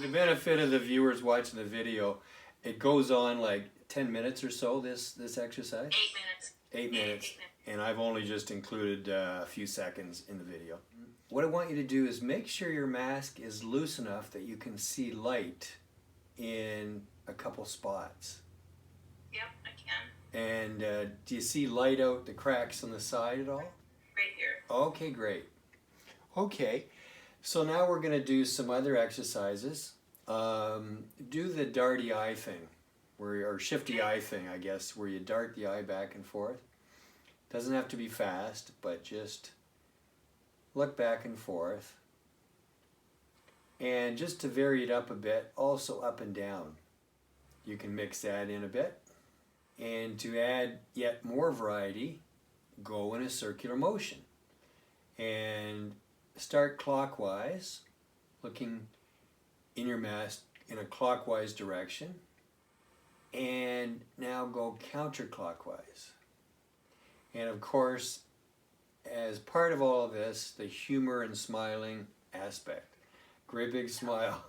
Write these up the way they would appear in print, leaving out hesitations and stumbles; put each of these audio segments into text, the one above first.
the benefit of the viewers watching the video, it goes on like 10 minutes or so, this exercise? 8 minutes. 8 minutes. And I've only just included a few seconds in the video. What I want you to do is make sure your mask is loose enough that you can see light in a couple spots. Yep, I can. And do you see light out the cracks on the side at all? Right here. Okay, great. Okay, so now we're going to do some other exercises. Do the darty eye thing, or shifty eye thing, I guess, where you dart the eye back and forth. Doesn't have to be fast, but just look back and forth. And just to vary it up a bit, also up and down. You can mix that in a bit. And to add yet more variety, go in a circular motion. And start clockwise, looking in your mask in a clockwise direction. And now go counterclockwise. And of course, as part of all of this, the humor and smiling aspect. Great big smile.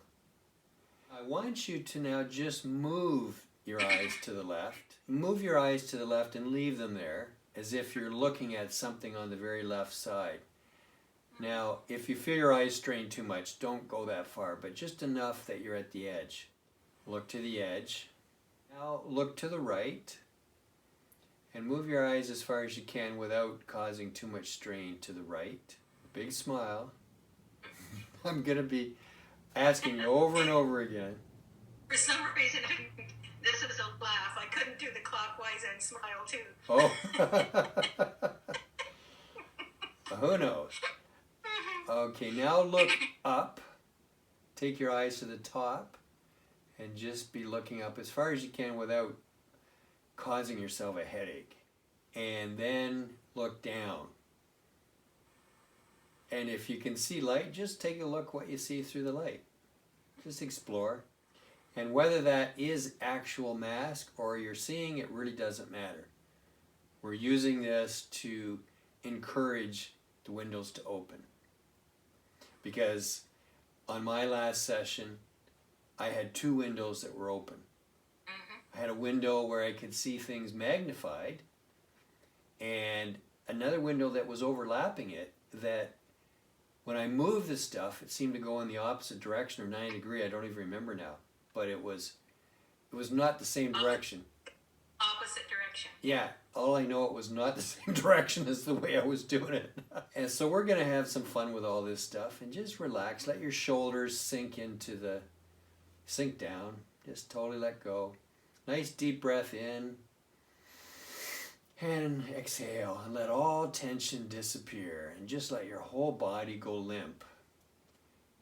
I want you to now just move your eyes to the left. Move your eyes to the left and leave them there as if you're looking at something on the very left side. Now, if you feel your eyes strain too much, don't go that far, but just enough that you're at the edge. Look to the edge. Now look to the right. And move your eyes as far as you can without causing too much strain to the right. Big smile. I'm going to be asking you over and over again. For some reason, this is a laugh. I couldn't do the clockwise and smile too. Oh. Who knows? Okay, now look up. Take your eyes to the top and just be looking up as far as you can without causing yourself a headache. And then look down. And if you can see light, just take a look what you see through the light. Just explore. And whether that is actual mask or you're seeing, it really doesn't matter. We're using this to encourage the windows to open. Because on my last session, I had 2 windows that were open. I had a window where I could see things magnified, and another window that was overlapping it, that when I moved the stuff, it seemed to go in the opposite direction, or 90 degree, I don't even remember now. But it was not the same direction. Opposite direction. Yeah, all I know, it was not the same direction as the way I was doing it. And so we're going to have some fun with all this stuff, and just relax. Let your shoulders sink down. Just totally let go. Nice deep breath in and exhale, and let all tension disappear, and just let your whole body go limp.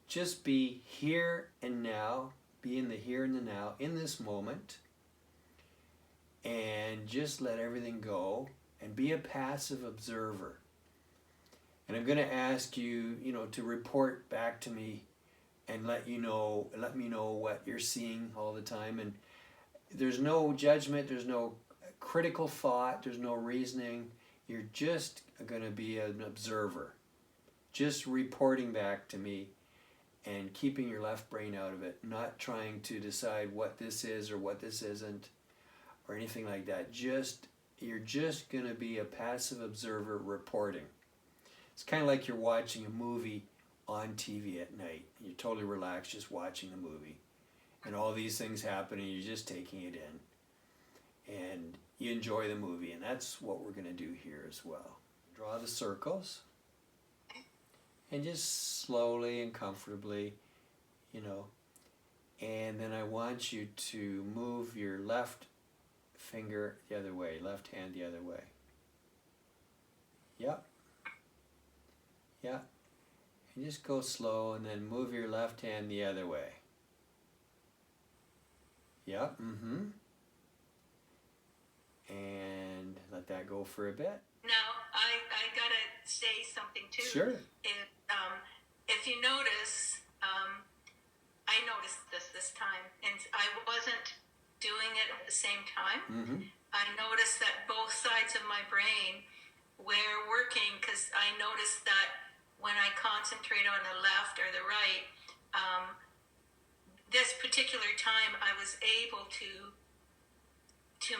Just be here and now, be in the here and the now, in this moment, and just let everything go and be a passive observer. And I'm going to ask you, to report back to me and let me know what you're seeing all the time. And there's no judgment, there's no critical thought, there's no reasoning. You're just going to be an observer, just reporting back to me and keeping your left brain out of it, not trying to decide what this is or what this isn't or anything like that. You're just going to be a passive observer reporting. It's kind of like you're watching a movie on TV at night. You're totally relaxed just watching the movie. And all these things happen and you're just taking it in. And you enjoy the movie, and that's what we're going to do here as well. Draw the circles. And just slowly and comfortably, And then I want you to move your left finger the other way, left hand the other way. Yep. Yeah. And just go slow, and then move your left hand the other way. Yep. And let that go for a bit. Now, I gotta say something too. Sure. If you notice, I noticed this time, and I wasn't doing it at the same time. I noticed that both sides of my brain were working, because I noticed that when I concentrate on the left or the right, this particular time, I was able to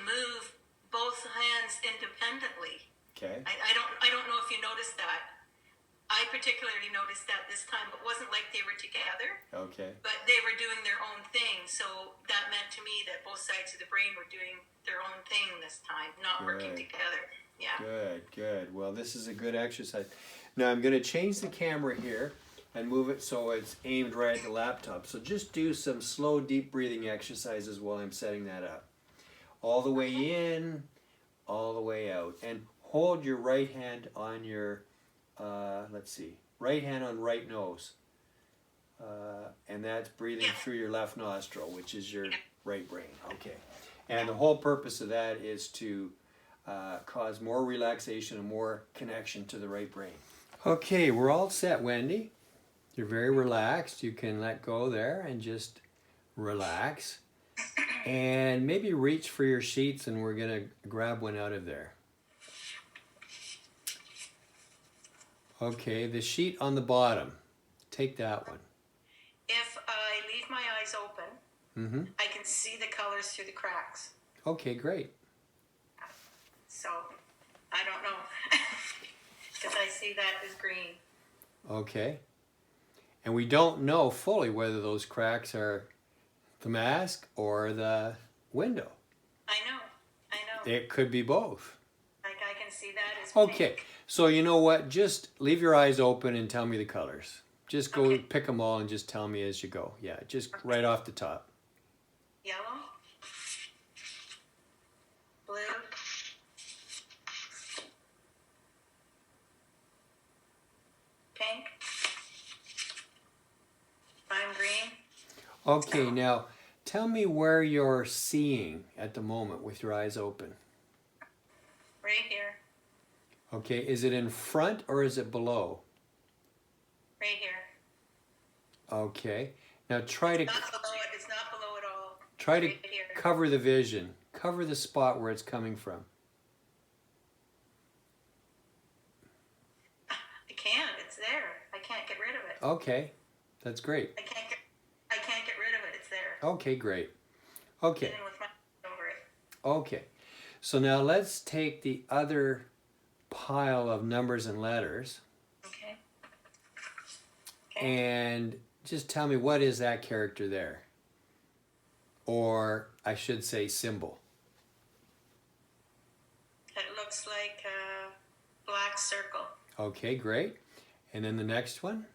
move both hands independently. Okay. I don't know if you noticed that. I particularly noticed that this time. It wasn't like they were together. Okay. But they were doing their own thing. So that meant to me that both sides of the brain were doing their own thing this time, not working together. Yeah. Good, good. Well, this is a good exercise. Now I'm going to change the camera here and move it so it's aimed right at the laptop. So just do some slow, deep breathing exercises while I'm setting that up. All the way in, all the way out. And hold your right hand on your, let's see, right hand on right nose. And that's breathing through your left nostril, which is your right brain. Okay. And the whole purpose of that is to cause more relaxation and more connection to the right brain. Okay, we're all set, Wendy. You're very relaxed. You can let go there and just relax. And maybe reach for your sheets, and we're going to grab one out of there. Okay, the sheet on the bottom. Take that one. If I leave my eyes open, I can see the colors through the cracks. Okay, great. So, I don't know. Because I see that as green. Okay. And we don't know fully whether those cracks are the mask or the window. I know. It could be both. Like I can see that as Okay, pink. so you know what? Just leave your eyes open and tell me the colors. Just go pick them all and just tell me as you go. Yeah, just right off the top. Yellow. Blue. Pink. Lime green. Okay, now tell me where you're seeing at the moment with your eyes open. Right here. Okay, is it in front or is it below? Right here. Okay, now try to Not below it. It's not below at all. try to Right here. cover the vision. Cover the spot where it's coming from. I can't. It's there. I can't get rid of it. Okay, that's great. I can't get rid of it. It's there. Okay, great. Okay. Even with my over it. Okay, so now let's take the other pile of numbers and letters Okay. and just tell me, what is that character there? Or I should say symbol. It looks like a black circle. Okay, great. And then the next one.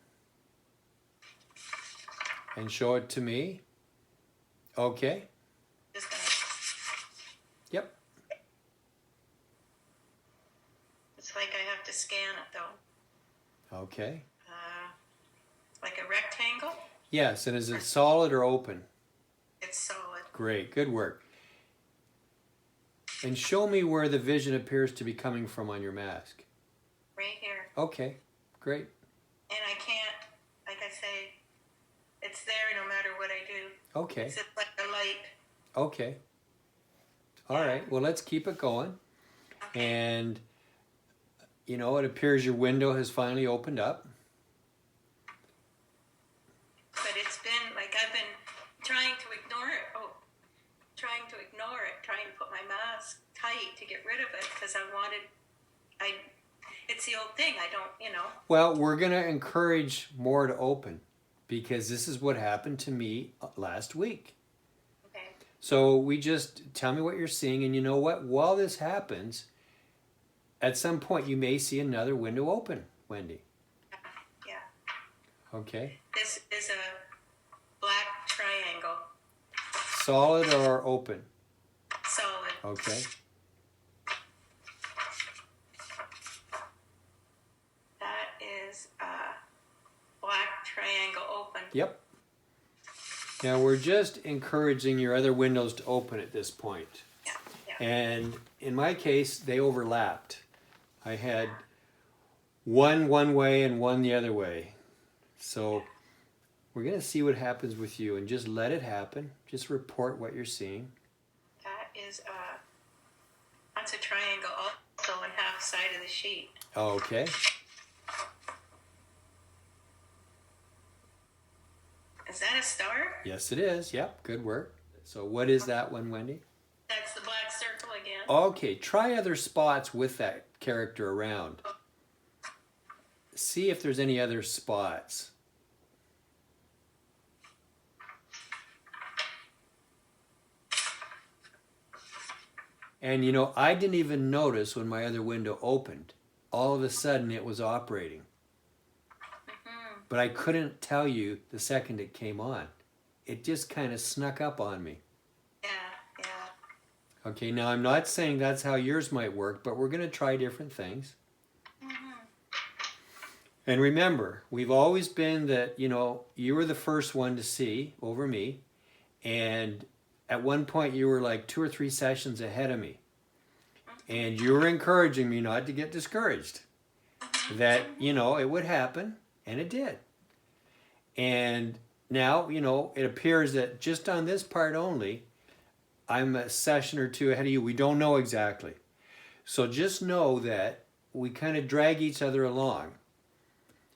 And show it to me. Okay. Just gonna, Yep. it's like I have to scan it though. Okay. Like a rectangle. Yes, and is it solid or open? It's solid. Great, good work. And show me where the vision appears to be coming from on your mask. Right here. Okay, great. And I can't, like I say, it's there no matter what I do. Okay, It's just like a light. okay. All right, well, let's keep it going. Okay. And, you know, it appears your window has finally opened up. But it's been, like I've been trying to ignore it. Trying to put my mask tight to get rid of it because it's the old thing. I don't, you know. Well, we're going to encourage more to open because this is what happened to me last week. Okay. So we just tell me what you're seeing, and you know what? While this happens, at some point you may see another window open, Wendy. Yeah. Okay. This is a black triangle. Solid or open? Solid. Okay. That is a black triangle open. Yep. Now we're just encouraging your other windows to open at this point. Yeah. And in my case, they overlapped. I had one way and one the other way. So we're going to see what happens with you and just let it happen. Just report what you're seeing. That is that's a triangle also on half side of the sheet. Okay. Is that a star? Yes, it is. Yep, good work. So what is that one, Wendy? That's the black circle again. Okay, try other spots with that character around. See if there's any other spots. And you know, I didn't even notice when my other window opened. All of a sudden it was operating. But I couldn't tell you the second it came on. It just kind of snuck up on me. Yeah, yeah. Okay, now I'm not saying that's how yours might work, but we're going to try different things. And remember, we've always been that, you know, you were the first one to see over me. And at one point you were like 2 or 3 sessions ahead of me. And you were encouraging me not to get discouraged. That, you know, it would happen. And it did. And now, you know, it appears that just on this part only, I'm a session or 2 ahead of you. We don't know exactly. So just know that we kind of drag each other along.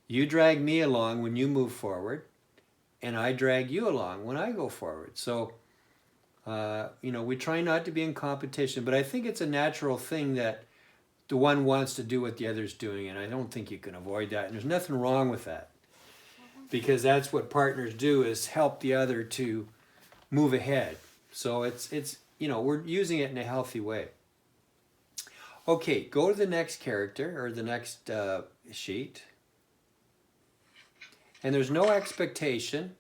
You drag me along when you move forward, and I drag you along when I go forward. So, you know, we try not to be in competition, but I think it's a natural thing that the one wants to do what the other's doing, and I don't think you can avoid that. And there's nothing wrong with that, because that's what partners do, is help the other to move ahead. So it's you know, we're using it in a healthy way. Okay, go to the next character, or the next sheet. And there's no expectation.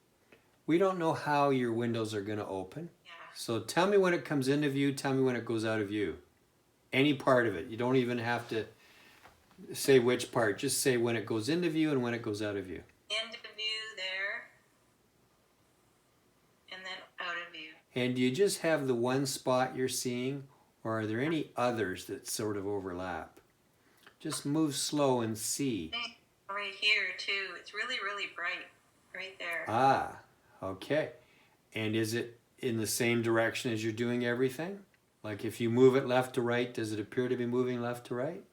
We don't know how your windows are going to open. Yeah. So tell me when it comes into view, tell me when it goes out of view. Any part of it. You don't even have to say which part. Just say when it goes into view and when it goes out of view. Into view there. And then out of view. And do you just have the one spot you're seeing, or are there any others that sort of overlap? Just move slow and see. Right here too. It's really, really bright. Right there. Ah, okay. And is it in the same direction as you're doing everything? Like if you move it left to right, does it appear to be moving left to right?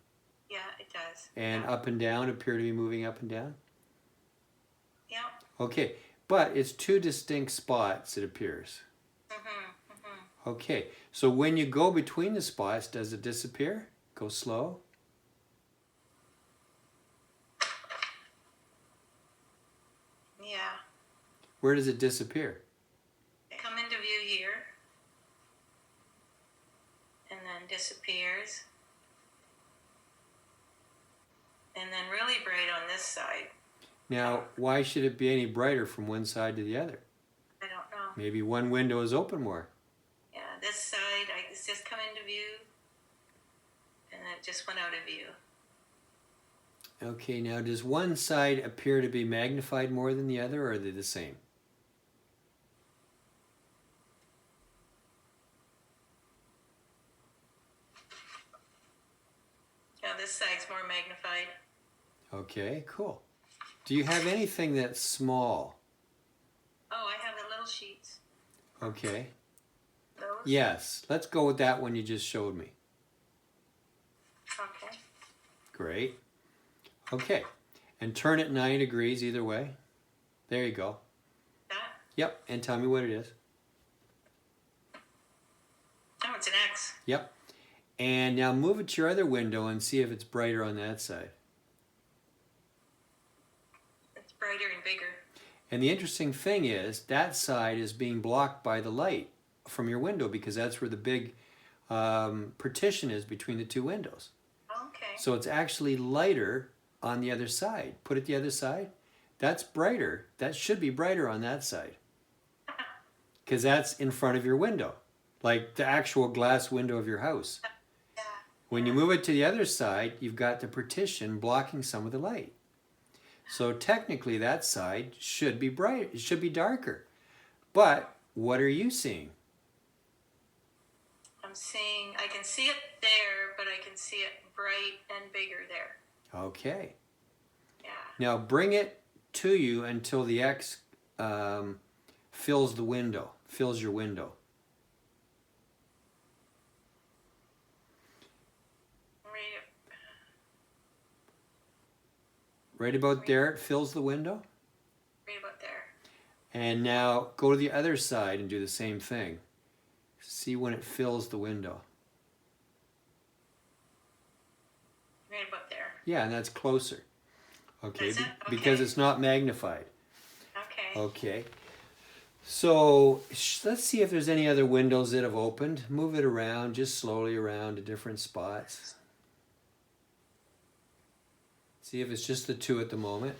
Yeah, it does. And yeah. up and down appear to be moving up and down? Yeah. Okay, but it's 2 distinct spots, it appears. Okay, so when you go between the spots, does it disappear? Go slow? Yeah. Where does it disappear? Come into view here. And then disappears. And then really bright on this side. Now, why should it be any brighter from one side to the other? I don't know. Maybe one window is open more. Yeah, this side, it's just come into view. And then it just went out of view. Okay, now does one side appear to be magnified more than the other, or are they the same? Yeah, this side's more magnified. Okay, cool. Do you have anything that's small? Oh, I have the little sheets. Okay. Those? Yes, let's go with that one you just showed me. Okay. Great. Okay, and turn it 9 degrees either way. There you go. That? Yep, and tell me what it is. Oh, it's an X. Yep. And now move it to your other window and see if it's brighter on that side. It's brighter and bigger. And the interesting thing is, that side is being blocked by the light from your window, because that's where the big partition is between the 2 windows. Okay. So it's actually lighter on the other side. Put it the other side. That's brighter. That should be brighter on that side, because that's in front of your window, like the actual glass window of your house. Yeah. When you move it to the other side, you've got the partition blocking some of the light. So technically that side should be bright. It should be darker. But what are you seeing? I'm seeing, I can see it there, but I can see it bright and bigger there. Okay. Yeah. Now bring it to you until the X fills the window, fills your window. Right about there, it fills the window. Right about there. And now go to the other side and do the same thing. See when it fills the window. Right about there. Yeah, and that's closer. Okay, Is it? Okay. Because it's not magnified. Okay. Okay. So let's see if there's any other windows that have opened. Move it around, just slowly around to different spots. See if it's just the two at the moment.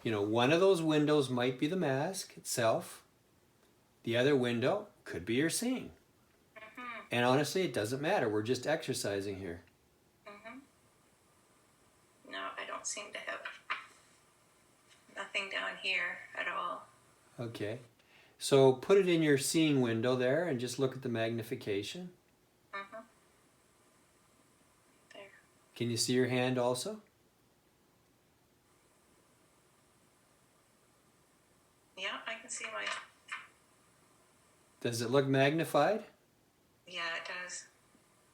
You know, one of those windows might be the mask itself. The other window could be your seeing. Mm-hmm. And honestly, it doesn't matter. We're just exercising here. Mm-hmm. No, I don't seem to have nothing down here at all. Okay. So put it in your seeing window there and just look at the magnification. Mm-hmm. There. Can you see your hand also? Yeah, I can see my... Does it look magnified? Yeah, it does.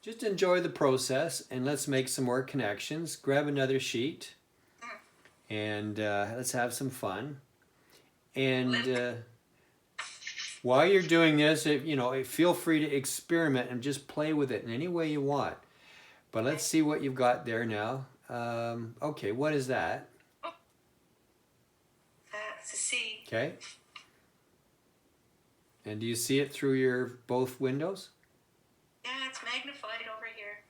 Just enjoy the process and let's make some more connections. Grab another sheet and let's have some fun. And while you're doing this, feel free to experiment and just play with it in any way you want. But let's see what you've got there now. Okay, what is that? It's a C. Okay. And do you see it through your both windows? Yeah, it's magnified over here.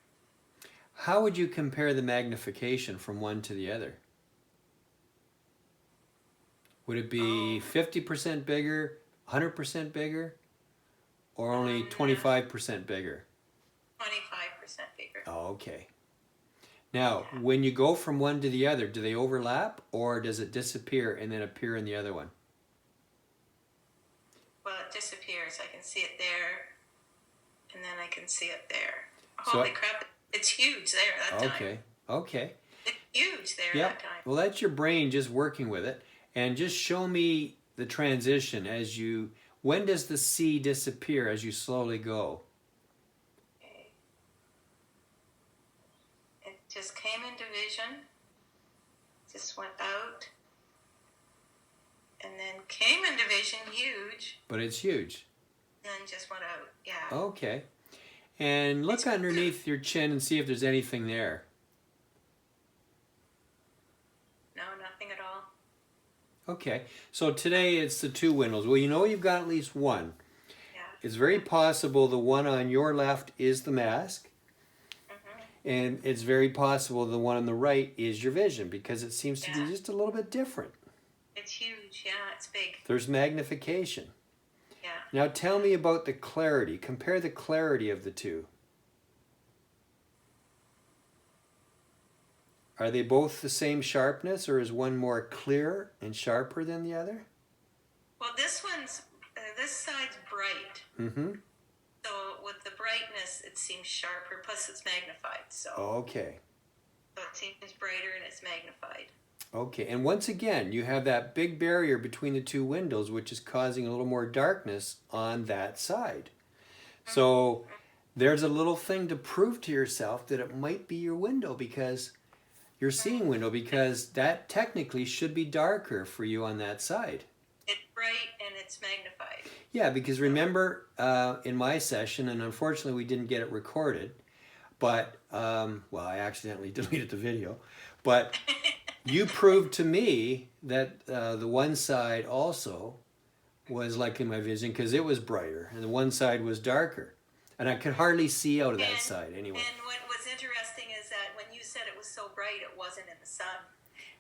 How would you compare the magnification from one to the other? Would it be 50% bigger, 100% bigger, or only 25% bigger? 25% bigger. Oh, okay. Now, when you go from one to the other, do they overlap or does it disappear and then appear in the other one? Well, it disappears. I can see it there, and then I can see it there. So- Holy crap, it's huge there that time. Okay, okay. It's huge there Yep. that time. Well, that's your brain just working with it. And just show me the transition when does the C disappear as you slowly go? Okay. It just came into vision, just went out, and then came into vision huge, But it's huge. and then just went out. Yeah. Okay. And look underneath your chin and see if there's anything there. No, nothing at all. Okay. So today it's the two windows. Well, you know you've got at least one. Yeah. It's very possible the one on your left is the mask. Mm-hmm. And it's very possible the one on the right is your vision because it seems to be just a little bit different. It's huge. Yeah, it's big. There's magnification. Yeah. Now tell me about the clarity. Compare the clarity of the two. Are they both the same sharpness or is one more clear and sharper than the other? Well, this side's bright. Mm-hmm. So with the brightness, it seems sharper. Plus, it's magnified. So Okay. it seems brighter and it's magnified. Okay, and once again, you have that big barrier between the two windows, which is causing a little more darkness on that side. So there's a little thing to prove to yourself that it might be your window because your seeing window, because that technically should be darker for you on that side. It's bright and it's magnified. Yeah, because remember in my session, and unfortunately we didn't get it recorded, but, I accidentally deleted the video, but you proved to me that the one side also was like in my vision because it was brighter and the one side was darker. And I could hardly see out of that side anyway. And what was interesting is that when you said it was so bright, it wasn't in the sun.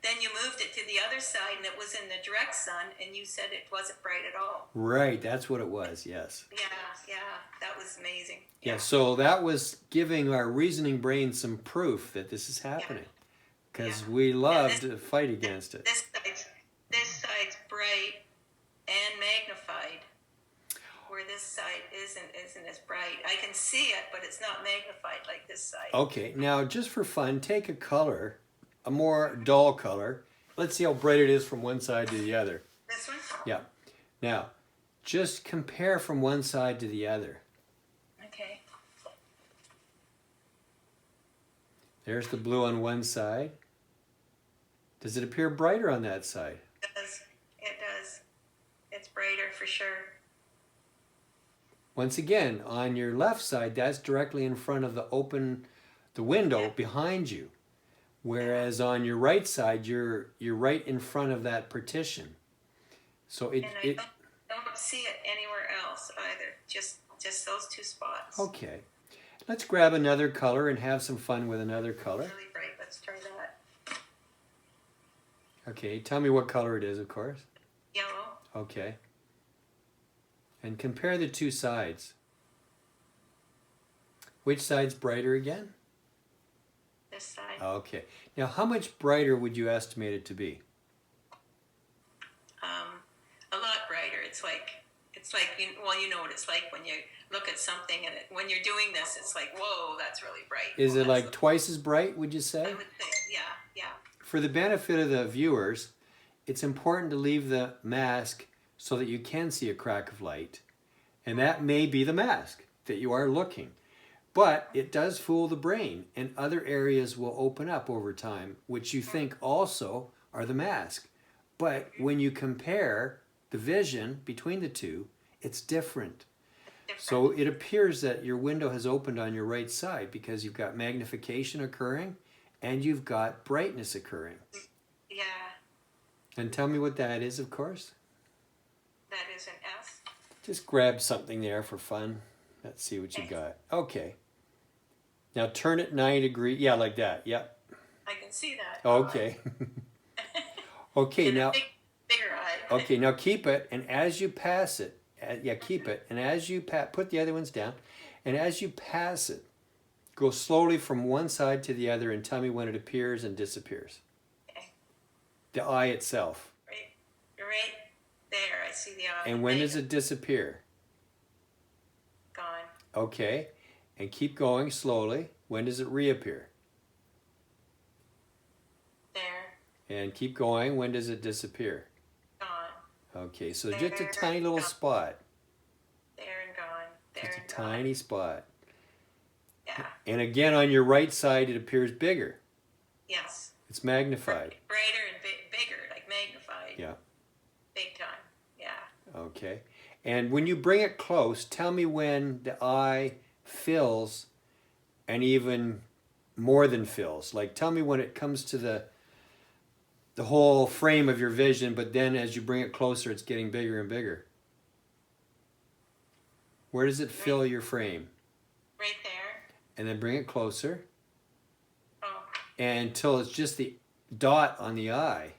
Then you moved it to the other side and it was in the direct sun and you said it wasn't bright at all. Right, that's what it was, yes. Yeah, that was amazing. Yeah, so that was giving our reasoning brain some proof that this is happening. Because we love to fight against it. This side's bright and magnified, where this side isn't as bright. I can see it, but it's not magnified like this side. Okay, now just for fun, take a color, a more dull color. Let's see how bright it is from one side to the other. This one? Yeah. Now, just compare from one side to the other. Okay. There's the blue on one side. Does it appear brighter on that side? It does. Once again, on your left side, that's directly in front of the window behind you. Whereas on your right side, you're right in front of that partition. So and I don't see it anywhere else either. Just those two spots. Okay. Let's grab another color and have some fun with another color. Really bright. Let's try that. Okay, tell me what color it is, of course. Yellow. Okay. And compare the two sides. Which side's brighter again? This side. Okay. Now, how much brighter would you estimate it to be? A lot brighter. It's like you know what it's like when you look at something and when you're doing this, it's like, whoa, that's really bright. Is it like twice as bright, would you say? I would say, yeah. For the benefit of the viewers, it's important to leave the mask so that you can see a crack of light. And that may be the mask that you are looking. But it does fool the brain, and other areas will open up over time, which you think also are the mask. But when you compare the vision between the two, it's different. So it appears that your window has opened on your right side because you've got magnification occurring and you've got brightness occurring. Yeah. And tell me what that is, of course. That is an S. Just grab something there for fun. Let's see what you got. Okay. Now turn it 90 degrees. Yeah, like that. Yep. I can see that. Okay. Okay, and now. Bigger eye. Okay, now keep it, and as you pass it, keep it, and as you put the other ones down, and as you pass it, go slowly from one side to the other and tell me when it appears and disappears. Okay. The eye itself. Right there, I see the eye. And when does it disappear? Gone. Okay, and keep going slowly. When does it reappear? There. And keep going. When does it disappear? Gone. Okay, so just a tiny little spot. There and gone. There just and a tiny spot. Yeah. And again, on your right side, it appears bigger. Yes. It's magnified. Brighter and bigger, like magnified. Yeah. Big time. Yeah. Okay. And when you bring it close, tell me when the eye fills and even more than fills. Like, tell me when it comes to the whole frame of your vision, but then as you bring it closer, it's getting bigger and bigger. Where does it fill your frame? Right there. And then bring it closer. Oh. And until it's just the dot on the eye.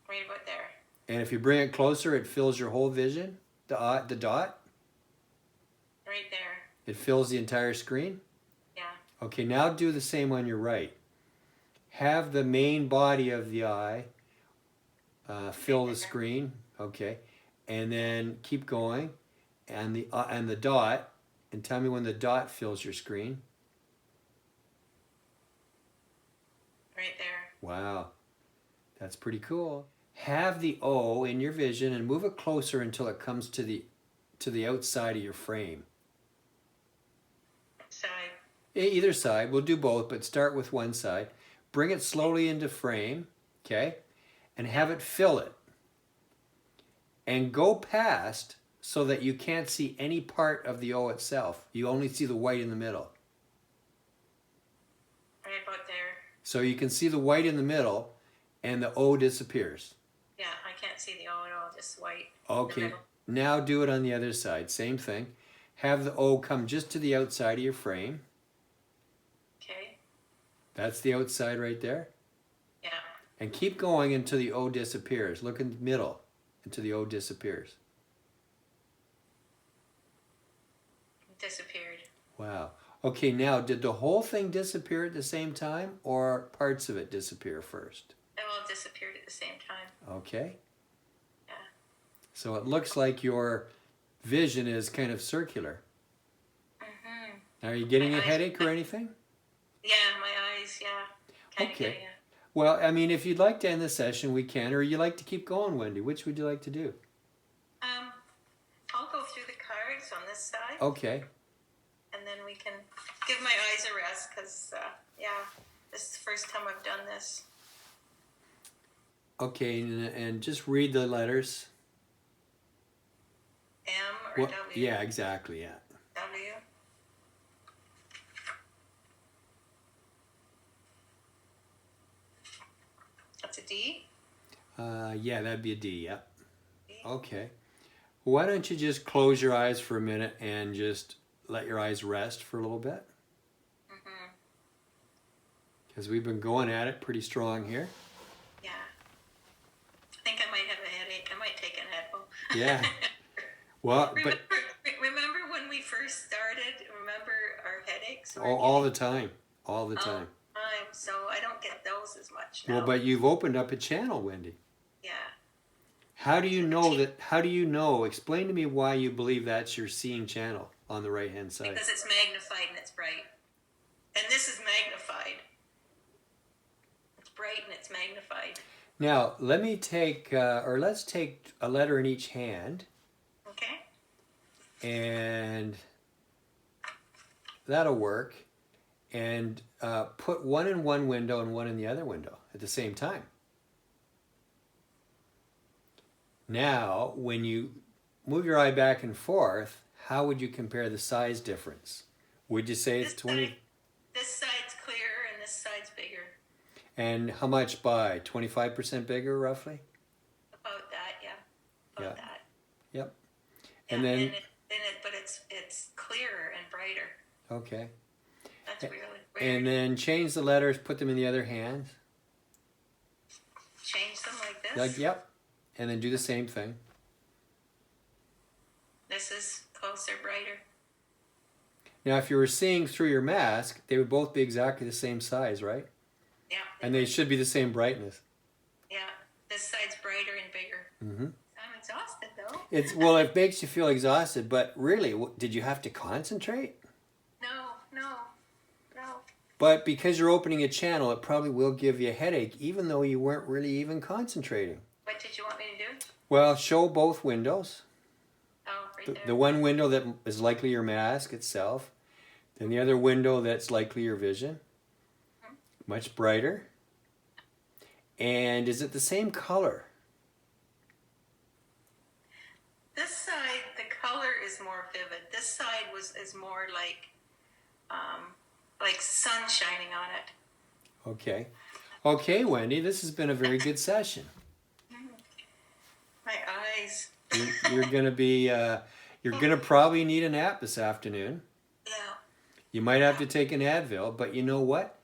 Right about there. And if you bring it closer, it fills your whole vision? The dot? Right there. It fills the entire screen? Yeah. Okay, now do the same on your right. Have the main body of the eye fill the screen. Okay. And then keep going. And the dot. And tell me when the dot fills your screen. Right there. Wow. That's pretty cool. Have the O in your vision and move it closer until it comes to the outside of your frame. Side. Either side. We'll do both, but start with one side. Bring it slowly into frame, okay? And have it fill it. And go past so that you can't see any part of the O itself. You only see the white in the middle. Right about there. So you can see the white in the middle and the O disappears. Yeah, I can't see the O at all, just white. Okay, now do it on the other side. Same thing. Have the O come just to the outside of your frame. Okay. That's the outside right there. Yeah. And keep going until the O disappears. Look in the middle until the O disappears. It disappeared. Wow. Okay, now did the whole thing disappear at the same time or parts of it disappear first? It all disappeared at the same time. Okay. Yeah. So it looks like your vision is kind of circular. Mm-hmm. Are you getting My a eyes- headache or anything? Yeah, my eyes, yeah. Kinda Okay. getting it. Well, I mean, if you'd like to end the session, we can, or you like to keep going, Wendy. Which would you like to do? I'll go through the cards on this side. Okay. And then we can give my eyes a rest because, yeah, this is the first time I've done this. Okay, and just read the letters. M or W? Yeah, exactly, yeah. W. That's a D? Yeah, that'd be a D, yeah. D. Okay. Why don't you just close your eyes for a minute and just let your eyes rest for a little bit? Because we've been going at it pretty strong here. Yeah. I think I might have a headache. I might take an Advil. Yeah. Well, remember when we first started? Remember our headaches? All the time. All the time. So I don't get those as much now. Well, but you've opened up a channel, Wendy. Yeah. How do you know that? How do you know? Explain to me why you believe that's your seeing channel on the right-hand side. Because it's magnified and it's bright. And this is magnified. It's bright and it's magnified. Now, let's take a letter in each hand. Okay. And that'll work. And put one in one window and one in the other window at the same time. Now, when you move your eye back and forth, how would you compare the size difference? Would you say it's 20? This side's clearer and this side's bigger. And how much by? 25% bigger, roughly? About that, yeah. About that. Yep. Yeah, and then... but it's clearer and brighter. Okay. That's really weird. And then change the letters, put them in the other hand. Change them like this? Yep. And then do the same thing. This is closer, brighter. Now, if you were seeing through your mask, they would both be exactly the same size, right? Yeah. And they should be the same brightness. Yeah. This side's brighter and bigger. Mm-hmm. I'm exhausted, though. Well, it makes you feel exhausted, but really, did you have to concentrate? No. But because you're opening a channel, it probably will give you a headache, even though you weren't really even concentrating. What did you want me to do? Well, show both windows. Oh, right there. The one window that is likely your mask itself, then the other window that's likely your vision. Much brighter. And is it the same color? This side, the color is more vivid. This side is more like sun shining on it. Okay. Okay, Wendy, this has been a very good session. My eyes. You're gonna probably need a nap this afternoon. Yeah. You might have to take an Advil, but you know what?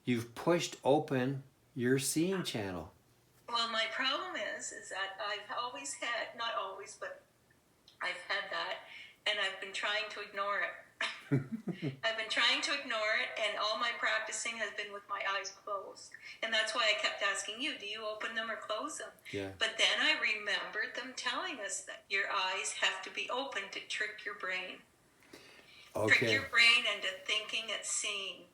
You've pushed open your seeing channel. Well, my problem is that I've always had, not always, but I've had that, and I've been trying to ignore it. I've been trying to ignore it, and all my practicing has been with my eyes closed. And that's why I kept asking you, do you open them or close them? Yeah. But then I remembered them telling us that your eyes have to be open to trick your brain. Okay. Trick your brain into thinking it's seeing.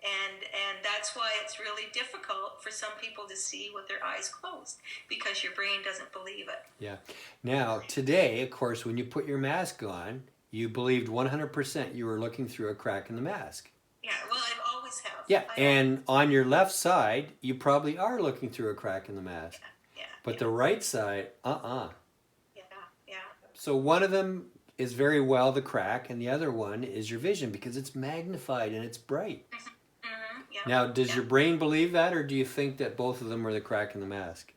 And that's why it's really difficult for some people to see with their eyes closed, because your brain doesn't believe it. Yeah. Now, today, of course, when you put your mask on, you believed 100% you were looking through a crack in the mask. Yeah, well, I've always have. Yeah, and on your left side, you probably are looking through a crack in the mask. Yeah. But the right side, Yeah. So one of them is very well the crack, and the other one is your vision, because it's magnified and it's bright. Mm-hmm. Yeah. Now, does your brain believe that, or do you think that both of them are the crack in the mask?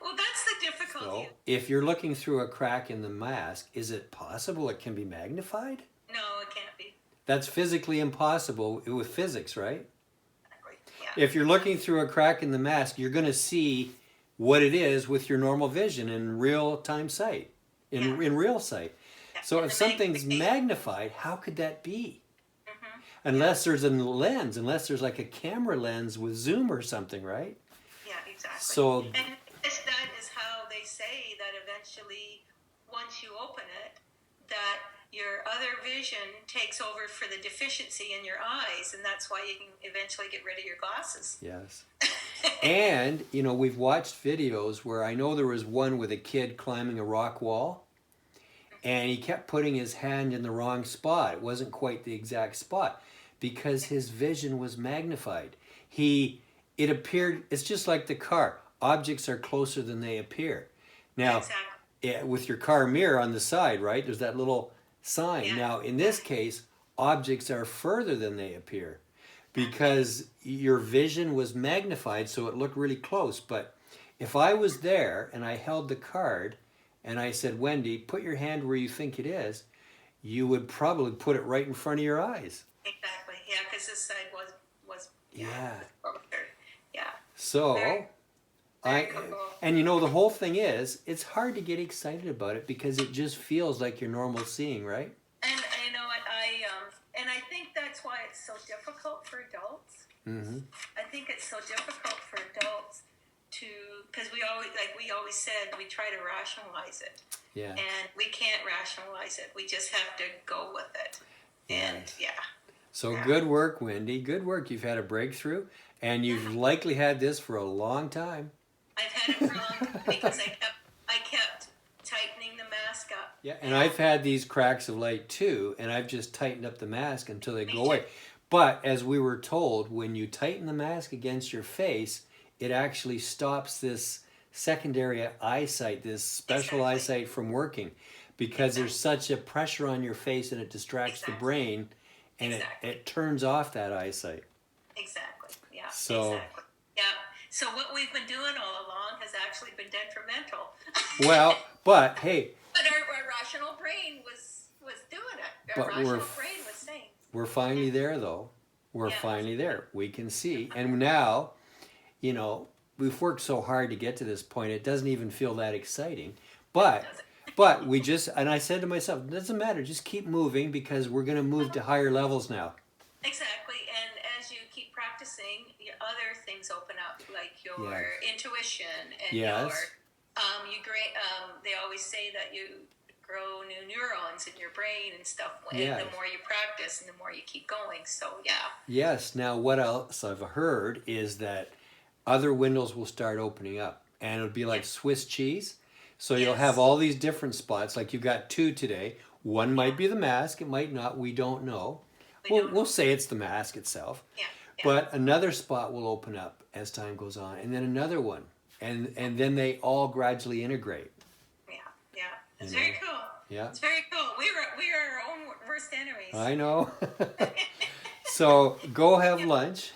Well, that's the difficulty. So, if you're looking through a crack in the mask, is it possible it can be magnified? No, it can't be. That's physically impossible with physics, right? Yeah. If you're looking through a crack in the mask, you're going to see what it is with your normal vision in real-time sight, in real sight. Yeah. So And if the something's magnification. magnified, how could that be? Mm-hmm. Unless there's a lens, unless there's like a camera lens with zoom or something, right? Yeah, exactly. So, and that is how they say that eventually, once you open it, that your other vision takes over for the deficiency in your eyes, and that's why you can eventually get rid of your glasses. yes. And, you know, we've watched videos where I know there was one with a kid climbing a rock wall, and he kept putting his hand in the wrong spot. It wasn't quite the exact spot because his vision was magnified. It appeared, it's just like the car. Objects are closer than they appear. Now, Exactly. with your car mirror on the side, right? There's that little sign. Yeah. Now, in this case, objects are further than they appear because your vision was magnified so it looked really close. But if I was there and I held the card and I said, Wendy, put your hand where you think it is, you would probably put it right in front of your eyes. Exactly. Yeah, because this side was Yeah. closer. Yeah. So, Very cool. and you know, the whole thing is, it's hard to get excited about it because it just feels like your normal seeing, right? And you know what, I think that's why it's so difficult for adults. Mm-hmm. I think it's so difficult for adults because we always said, we try to rationalize it. Yeah. And we can't rationalize it. We just have to go with it. And Yes. So good work, Wendy. Good work. You've had a breakthrough, and you've likely had this for a long time. I've had it for a long time because I kept tightening the mask up. Yeah, and I've had these cracks of light too, and I've just tightened up the mask until they Me go too. away. But as we were told, when you tighten the mask against your face, it actually stops this secondary eyesight, this special eyesight from working, because there's such a pressure on your face and it distracts the brain, and it turns off that eyesight. Exactly. Yeah. So- Exactly. Yeah. So what we've been doing all along has actually been detrimental. Well, but hey, But our rational brain was doing it. Our But rational we're brain was saying. we're finally there, though. We're Yeah. finally there. We can see. And now, you know, we've worked so hard to get to this point, it doesn't even feel that exciting. But we just, and I said to myself, it doesn't matter, just keep moving because we're going to move to higher levels now. Exactly. And as you keep practicing, other things open up, like your intuition and Yes. they always say that you grow new neurons in your brain and stuff. And Yes. the more you practice and the more you keep going. So, yeah. Yes. Now, what else I've heard is that other windows will start opening up, and it'll be like Swiss cheese. So you'll Yes. have all these different spots. Like you've got two today. One might be the mask. It might not. We don't know. We'll say it's the mask itself. Yeah. But another spot will open up as time goes on, and then another one, and then they all gradually integrate. Yeah. It's very cool. Yeah. It's very cool. We are our own worst enemies. I know. So go have lunch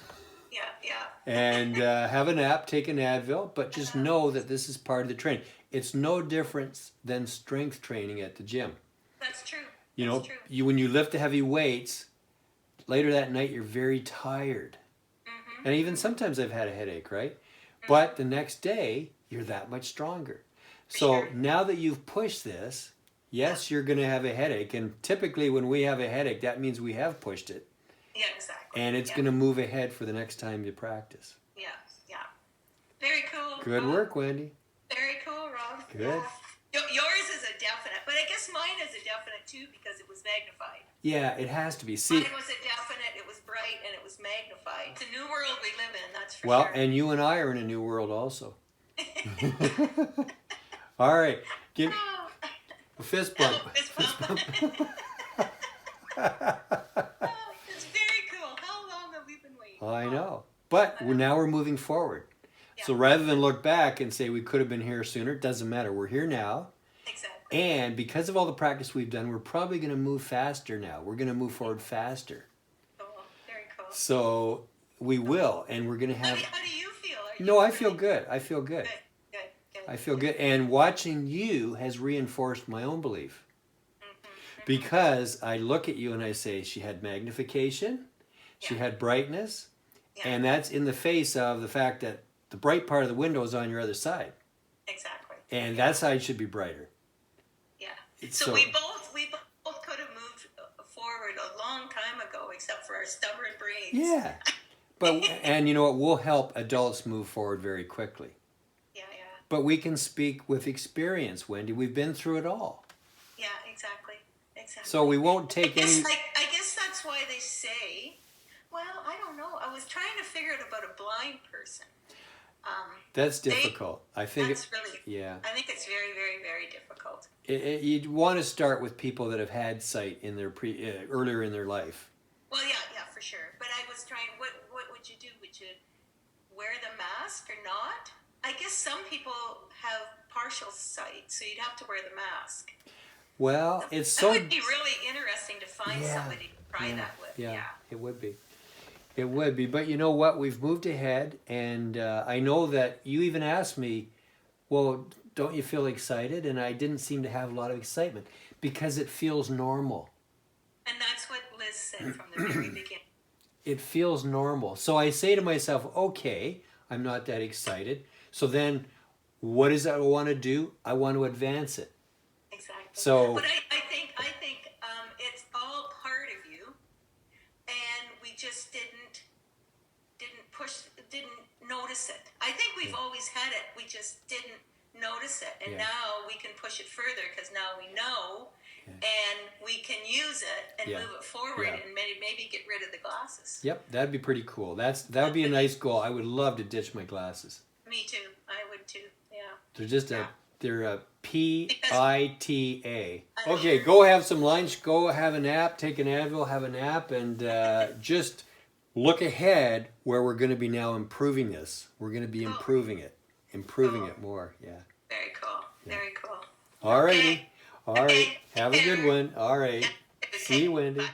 Yeah. and have a nap, take an Advil, but just know that this is part of the training. It's no different than strength training at the gym. That's true. You That's know, true. when you lift the heavy weights, later that night you're very tired. Mm-hmm. And even sometimes I've had a headache, right? But the next day, you're that much stronger. So now that you've pushed this, yes, you're going to have a headache. And typically when we have a headache, that means we have pushed it. Yeah, exactly. And it's going to move ahead for the next time you practice. Yeah. Very cool. Good work, Wendy. Very cool, Rob. Good. Yours is a definite, but I guess mine is a definite too because it was magnified. Yeah, it has to be. See, Mine was a definite, it was bright, and it was magnified. It's a new world we live in, that's for well, sure. and you and I are in a new world also. All right. Give a fist bump. Fist bump. It's very cool. How long have we been waiting? I know. But now we're moving forward. So rather than look back and say we could have been here sooner, it doesn't matter. We're here now. Exactly. And because of all the practice we've done, we're probably going to move faster now. We're going to move forward faster. Cool. Very cool. So we will. And we're going to have... How do you feel? No, I feel good. I feel good. Good. I feel good. And watching you has reinforced my own belief. Because I look at you and I say, she had magnification, she had brightness, and that's in the face of the fact that the bright part of the window is on your other side. Exactly. And that side should be brighter. Yeah. It's So we both could have moved forward a long time ago, except for our stubborn brains. Yeah. But and you know what? We'll help adults move forward very quickly. Yeah. But we can speak with experience, Wendy. We've been through it all. Yeah, exactly. So we won't take any... I guess that's why they say, well, I don't know. I was trying to figure out about a blind person. That's difficult. I think That's really... Yeah. I think it's very, very, very difficult. You'd want to start with people that have had sight in their earlier in their life. Well, yeah, for sure. But I was trying, what would you do? Would you wear the mask or not? I guess some people have partial sight, so you'd have to wear the mask. Well, it's That so... would be really interesting to find Yeah, somebody to try that with. yeah, it would be. It would be. But you know what? We've moved ahead, and I know that you even asked me, well, don't you feel excited? And I didn't seem to have a lot of excitement because it feels normal. And that's what Liz said from the very beginning. It feels normal. So I say to myself, okay, I'm not that excited. So then what is it I want to do? I want to advance it. Exactly. So, but I think it's all part of you, and we just didn't notice it. I think we've always had it. We just didn't notice it, and now we can push it further because now we know, and we can use it and move it forward, and maybe get rid of the glasses. Yep, that'd be pretty cool. That would be a nice goal. I would love to ditch my glasses. Me too. I would too. Yeah. They're just they're a PITA. Okay, go have some lunch. Go have a nap. Take an Advil. Have a nap, and just look ahead where we're going to be now improving this. We're going to be improving it more. Yeah. Very cool. Very cool. All righty. Okay. All right. Have a good one. All right. See you, Wendy. Bye.